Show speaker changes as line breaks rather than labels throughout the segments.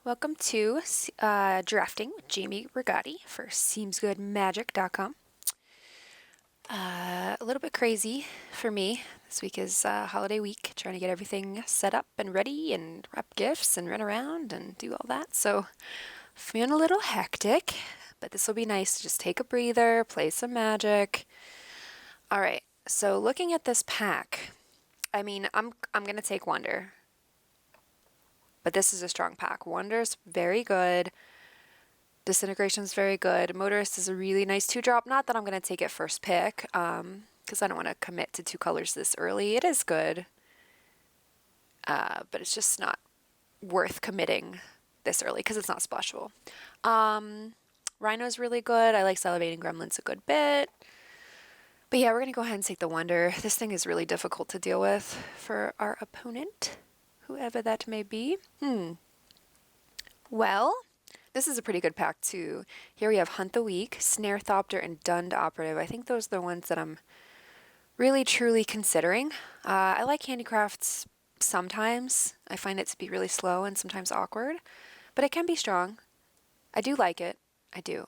Welcome to Drafting with Jamie Rigatti for SeemsGoodMagic.com. A little bit crazy for me. This week is holiday week, trying to get everything set up and ready and wrap gifts and run around and do all that. So, feeling a little hectic, but this will be nice to just take a breather, play some magic. All right, so looking at this pack, I'm going to take Wonder. But this is a strong pack. Wonder's very good. Disintegration's very good. Motorist is a really nice 2-drop. Not that I'm going to take it first pick, because I don't want to commit to 2 colors this early. It is good, but it's just not worth committing this early because it's not splashable. Rhino's really good. I like Salivating Gremlin's a good bit. But yeah, we're going to go ahead and take the Wonder. This thing is really difficult to deal with for our opponent, whoever that may be. Well, this is a pretty good pack too. Here we have Hunt the Weak, Snare Thopter, and Dund Operative. I think those are the ones that I'm really truly considering. I like handicrafts sometimes. I find it to be really slow and sometimes awkward, but it can be strong. I do like it. I do.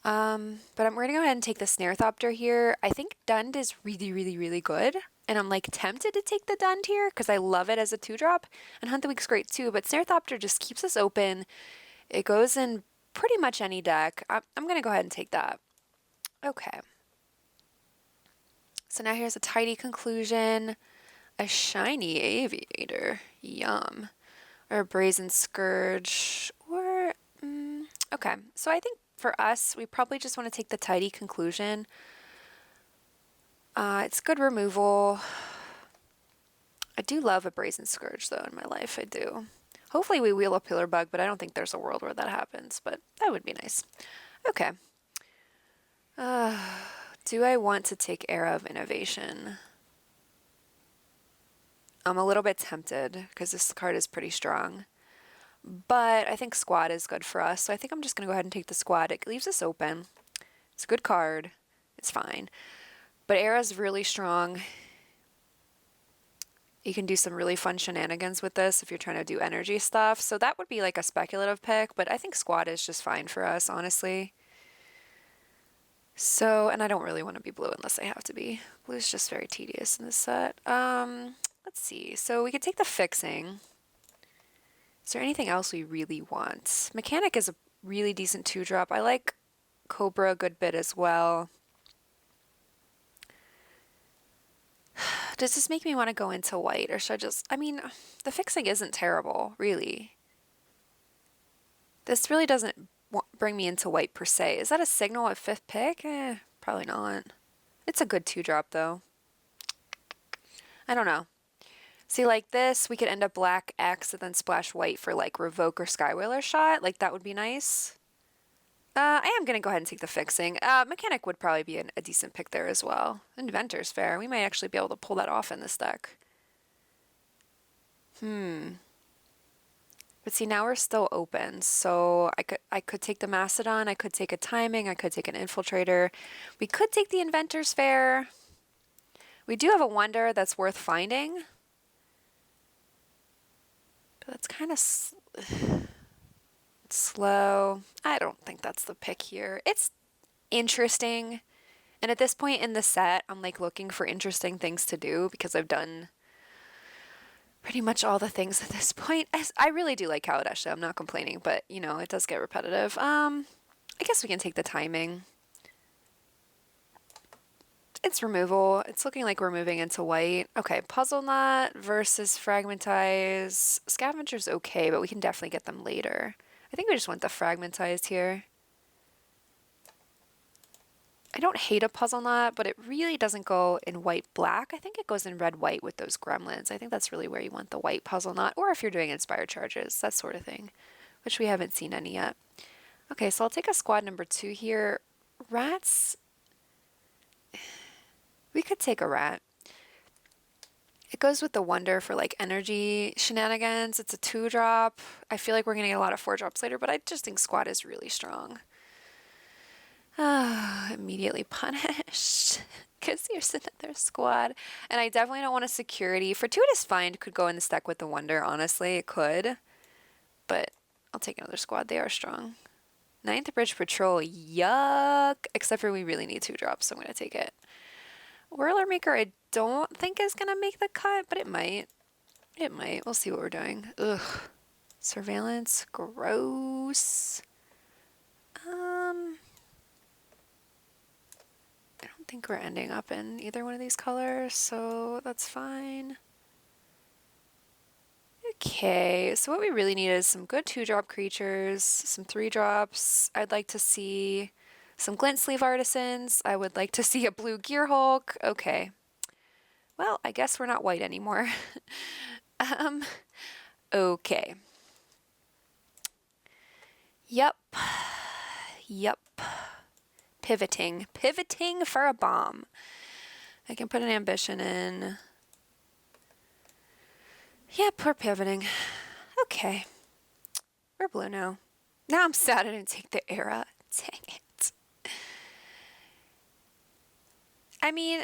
But we're gonna go ahead and take the Snare Thopter here. I think Dund is really, really, really good. And I'm like tempted to take the Dund here because I love it as a 2-drop. And Hunt the Weak's great too, but Snare Thopter just keeps us open. It goes in pretty much any deck. I'm going to go ahead and take that. Okay. So now here's a tidy conclusion. A shiny aviator. Yum. Or a brazen scourge. Or, okay. So I think for us, we probably just want to take the tidy conclusion. It's good removal. I do love a brazen scourge though in my life. I do. Hopefully we wheel a pillar bug, but I don't think there's a world where that happens, but that would be nice. Okay. Do I want to take Era of Innovation? I'm a little bit tempted because this card is pretty strong. But I think Squad is good for us, so I think I'm just going to go ahead and take the Squad. It leaves us open. It's a good card. It's fine. But Era's really strong. You can do some really fun shenanigans with this if you're trying to do energy stuff. So that would be like a speculative pick, but I think Squad is just fine for us, honestly. So, and I don't really want to be blue unless I have to be. Blue is just very tedious in this set. Let's see. So we could take the Fixing. Is there anything else we really want? Mechanic is a really decent 2-drop. I like Cobra a good bit as well. Does this make me want to go into white, or should I just... I mean, the Fixing isn't terrible, really. This really doesn't bring me into white per se. Is that a signal at 5th pick? Probably not. It's a good 2-drop, though. I don't know. See, like this, we could end up black X and then splash white for, like, Revoke or Skywhaler shot. Like, that would be nice. I am going to go ahead and take the Fixing. Mechanic would probably be a decent pick there as well. Inventor's Fair. We might actually be able to pull that off in this deck. But see, now we're still open. So I could take the Mastodon. I could take a Timing. I could take an Infiltrator. We could take the Inventor's Fair. We do have a Wonder that's worth finding. But that's kind of... slow. I don't think that's the pick here. It's interesting. And at this point in the set, I'm like looking for interesting things to do because I've done pretty much all the things at this point. I really do like Kaladesh, though. I'm not complaining, but you know, it does get repetitive. I guess we can take the Timing. It's removal. It's looking like we're moving into white. Okay, Puzzle Knot versus Fragmentize. Scavenger's okay, but we can definitely get them later. I think we just want the Fragmentized here. I don't hate a Puzzle Knot, but it really doesn't go in white-black. I think it goes in red-white with those gremlins. I think that's really where you want the white Puzzle Knot, or if you're doing Inspired Charges, that sort of thing, which we haven't seen any yet. Okay, so I'll take a Squad number 2 here. Rats. We could take a Rat. It goes with the Wonder for like energy shenanigans. It's a 2-drop. I feel like we're going to get a lot of 4-drops later, but I just think Squad is really strong. Immediately punished because here's another Squad. And I definitely don't want a Security. Fortuitous Find could go in this deck with the Wonder, honestly. It could. But I'll take another squad. They are strong. Ninth Bridge Patrol, yuck. Except for we really need 2 drops, so I'm gonna take it. Whirler Maker I don't think is gonna make the cut, but it might. It might. We'll see what we're doing. Ugh. Surveillance, gross. I don't think we're ending up in either one of these colors, so that's fine. Okay, so what we really need is some good 2-drop creatures, some 3-drops. I'd like to see some Glint Sleeve Artisans. I would like to see a blue Gear Hulk. Okay. Well, I guess we're not white anymore. Okay. Yep. Yep. Pivoting. Pivoting for a bomb. I can put an ambition in. Yep, we're pivoting. Okay. We're blue now. Now I'm sad I didn't take the era. Dang it. I mean,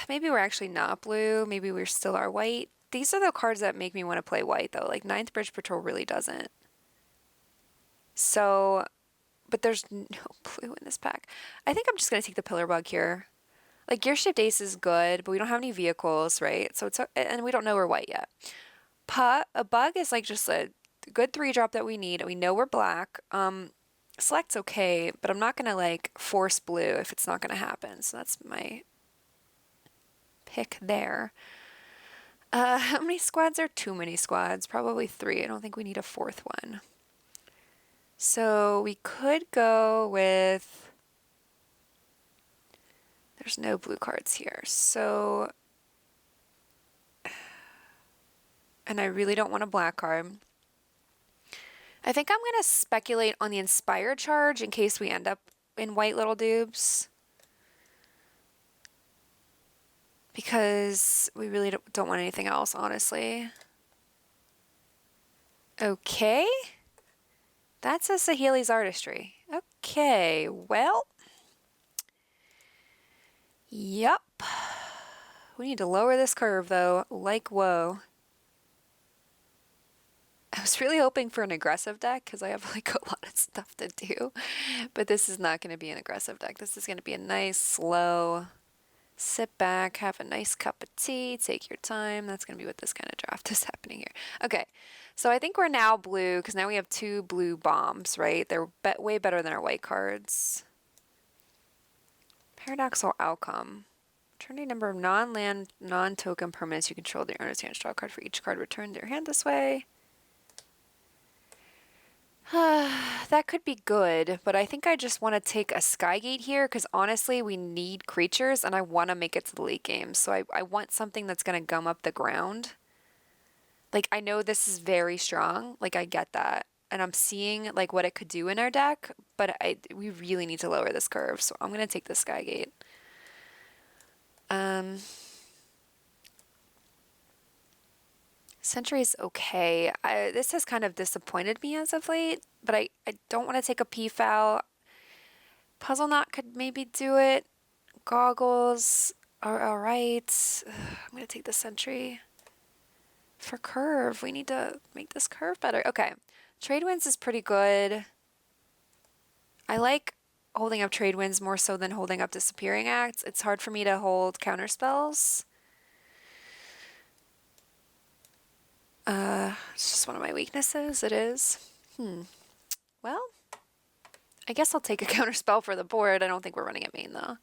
maybe we're actually not blue. Maybe we still are white. These are the cards that make me want to play white, though. Like, Ninth Bridge Patrol really doesn't. So, but there's no blue in this pack. I think I'm just going to take the Pillar Bug here. Like, Gear Shift Ace is good, but we don't have any vehicles, right? So it's, and we don't know we're white yet. A bug is like just a good 3-drop that we need. We know we're black. Select's okay, but I'm not going to like force blue if it's not going to happen. So that's my pick there. How many squads are too many squads? Probably 3. I don't think we need a 4th one. So we could go with... There's no blue cards here. So... And I really don't want a black card. I think I'm going to speculate on the Inspired Charge in case we end up in white little dupes. Because we really don't want anything else, honestly. Okay. That's a Saheeli's Artistry. Okay, well. Yup. We need to lower this curve, though. Like, whoa. I was really hoping for an aggressive deck because I have like a lot of stuff to do. But this is not going to be an aggressive deck. This is going to be a nice, slow, sit back, have a nice cup of tea, take your time. That's going to be what this kind of draft is happening here. Okay, so I think we're now blue because now we have 2 blue bombs, right? They're way better than our white cards. Paradoxical Outcome. Return a number of non-land, non-token permanents you control to your owner's hand. Draw a card for each card returned to your hand this way. That could be good, but I think I just want to take a Skygate here because honestly, we need creatures and I want to make it to the late game. So I want something that's going to gum up the ground. Like, I know this is very strong. Like, I get that. And I'm seeing, like, what it could do in our deck, but we really need to lower this curve. So I'm going to take the Skygate. Sentry's okay. This has kind of disappointed me as of late, but I don't want to take a P-Foul. Puzzle Knot could maybe do it. Goggles are alright. I'm going to take the Sentry. For curve, we need to make this curve better. Okay. Trade Winds is pretty good. I like holding up Trade Winds more so than holding up Disappearing Acts. It's hard for me to hold counter spells. It's just one of my weaknesses. It is. Well, I guess I'll take a counter spell for the board. I don't think we're running at main though.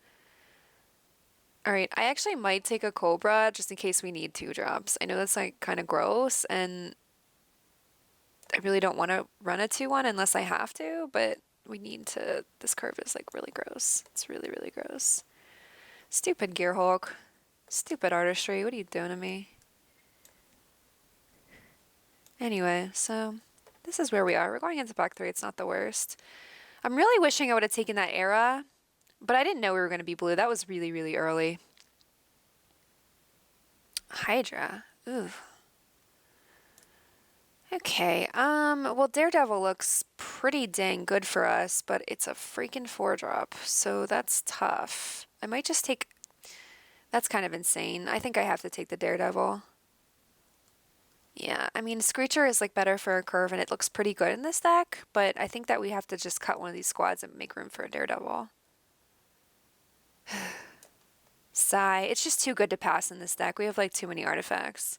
Alright, I actually might take a Cobra just in case we need 2 drops. I know that's like kind of gross and I really don't want to run a 2-1 unless I have to, but we need to. This curve is like really gross. It's really, really gross. Stupid Gear Hulk. Stupid Artistry. What are you doing to me? Anyway, so this is where we are. We're going into pack 3. It's not the worst. I'm really wishing I would have taken that era, but I didn't know we were going to be blue. That was really, really early. Hydra. Ooh. Okay, well, Daredevil looks pretty dang good for us, but it's a freaking 4-drop, so that's tough. I might just take... That's kind of insane. I think I have to take the Daredevil. Yeah, I mean, Screecher is like better for a curve and it looks pretty good in this deck, but I think that we have to just cut one of these squads and make room for a Daredevil. Sigh. It's just too good to pass in this deck. We have like too many artifacts.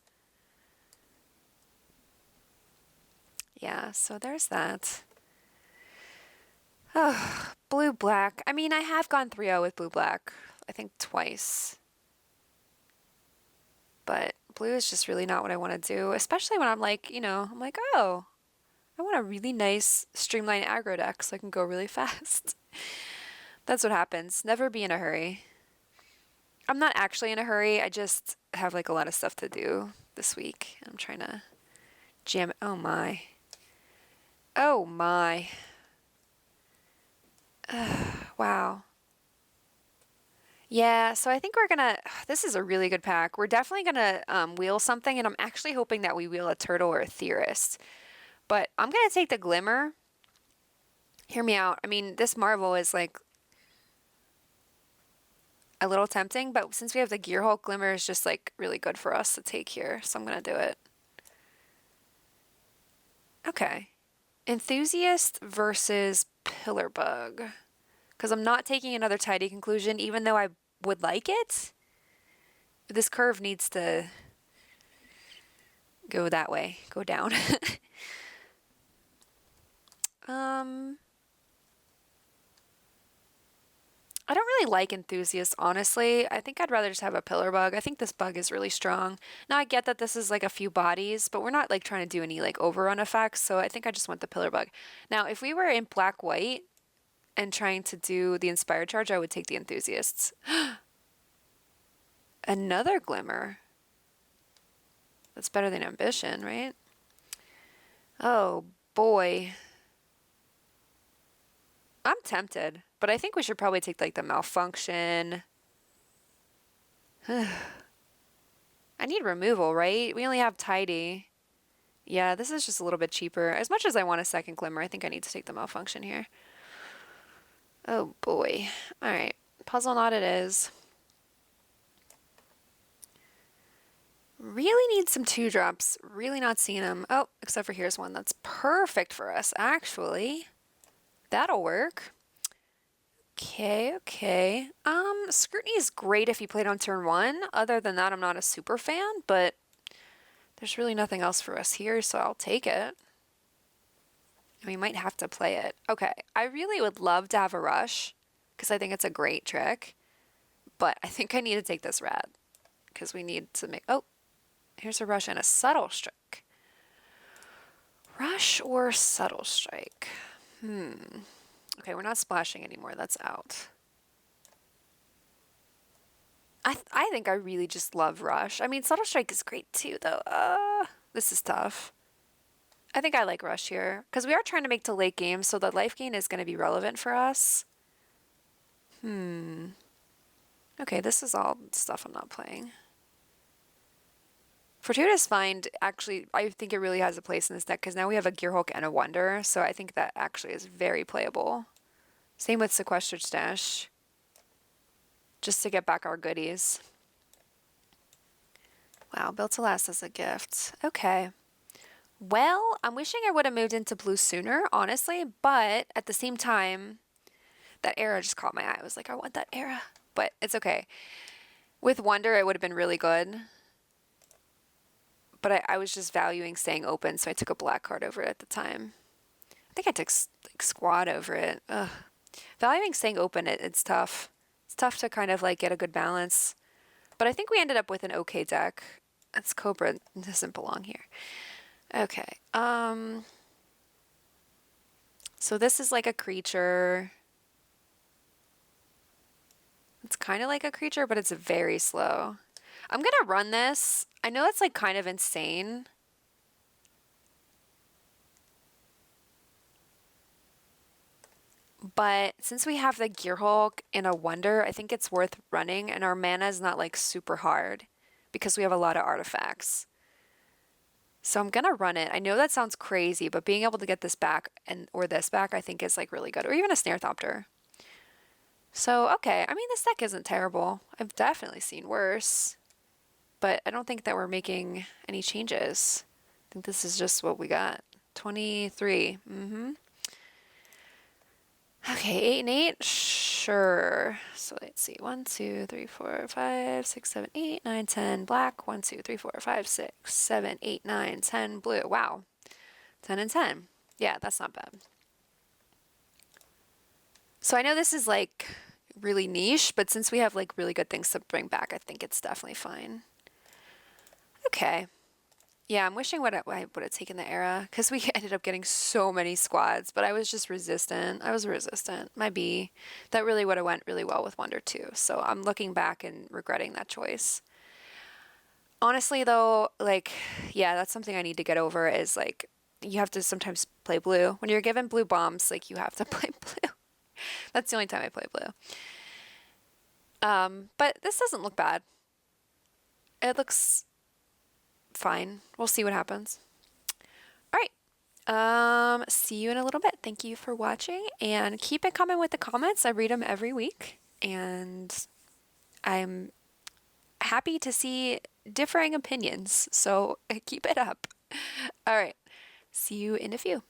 Yeah, so there's that. Oh, blue-black. I mean, I have gone 3-0 with blue-black, I think twice. But blue is just really not what I want to do, especially when I'm like, I'm like, oh, I want a really nice streamlined aggro deck so I can go really fast. That's what happens. Never be in a hurry. I'm not actually in a hurry. I just have like a lot of stuff to do this week. I'm trying to jam it. Oh my. Oh my. Wow. Yeah, so I think we're gonna. This is a really good pack. We're definitely gonna wheel something, and I'm actually hoping that we wheel a turtle or a theorist. But I'm gonna take the glimmer. Hear me out. I mean, this Marvel is like a little tempting, but since we have the Gearhulk, glimmer is just like really good for us to take here, so I'm gonna do it. Okay. Enthusiast versus Pillarbug. Because I'm not taking another tidy conclusion, even though I would like it. This curve needs to go that way, go down. I don't really like Enthusiast, honestly. I think I'd rather just have a Pillar Bug. I think this bug is really strong. Now, I get that this is like a few bodies, but we're not like trying to do any like overrun effects, so I think I just want the Pillar Bug. Now, if we were in black-white and trying to do the Inspired Charge, I would take the Enthusiasts. Another Glimmer. That's better than Ambition, right? Oh, boy. I'm tempted, but I think we should probably take like the Malfunction. I need removal, right? We only have Tidy. Yeah, this is just a little bit cheaper. As much as I want a second Glimmer, I think I need to take the Malfunction here. Oh boy. Alright, Puzzle Knot it is. Really need some 2-drops. Really not seeing them. Oh, except for here's one that's perfect for us, actually. That'll work. Okay, okay. Scrutiny is great if you played on turn 1. Other than that, I'm not a super fan, but there's really nothing else for us here, so I'll take it. And we might have to play it. Okay, I really would love to have a rush, because I think it's a great trick. But I think I need to take this rat, because we need to make... Oh, here's a rush and a subtle strike. Rush or subtle strike? Okay, we're not splashing anymore. That's out. I think I really just love Rush. I mean, Subtle Strike is great too, though. This is tough. I think I like Rush here, because we are trying to make to late game, so the life gain is going to be relevant for us. Okay, this is all stuff I'm not playing. Fortuitous Find, actually, I think it really has a place in this deck, because now we have a Gearhulk and a Wonder, so I think that actually is very playable. Same with Sequestered Stash. Just to get back our goodies. Wow, Built to Last as a gift. Okay. Well, I'm wishing I would have moved into blue sooner, honestly, but at the same time, that era just caught my eye. I was like, I want that era, but it's okay. With Wonder, it would have been really good, but I was just valuing staying open, so I took a black card over it at the time. I think I took like Squad over it. Ugh. Valuing staying open, it's tough. It's tough to kind of like get a good balance, but I think we ended up with an okay deck. That's Cobra doesn't belong here. Okay. So this is like a creature. It's kind of like a creature, but it's very slow. I'm gonna run this. I know it's like kind of insane. But since we have the Gearhulk and a Wonder, I think it's worth running, and our mana is not like super hard because we have a lot of artifacts. So I'm gonna run it. I know that sounds crazy, but being able to get this back or this back, I think is like really good. Or even a Snare Thopter. So, okay. I mean, this deck isn't terrible. I've definitely seen worse. But I don't think that we're making any changes. think this is just what we got. 23. Okay, 8 and 8. Sure. So let's see. 1, 2, 3, 4, 5, 6, 7, 8, 9, 10. Black. 1, 2, 3, 4, 5, 6, 7, 8, 9, 10. Blue. Wow. 10 and 10. Yeah, that's not bad. So I know this is like really niche, but since we have like really good things to bring back, I think it's definitely fine. Okay. Yeah, I'm wishing I would have taken the era because we ended up getting so many squads, but I was just resistant. I was resistant. My B, that really would have went really well with Wonder too. So I'm looking back and regretting that choice. Honestly, though, like, yeah, that's something I need to get over is like you have to sometimes play blue. When you're given blue bombs, like you have to play blue. That's the only time I play blue. But this doesn't look bad. It looks fine. We'll see what happens. All right. See you in a little bit. Thank you for watching and keep it coming with the comments. I read them every week and I'm happy to see differing opinions. So keep it up. All right. See you in a few.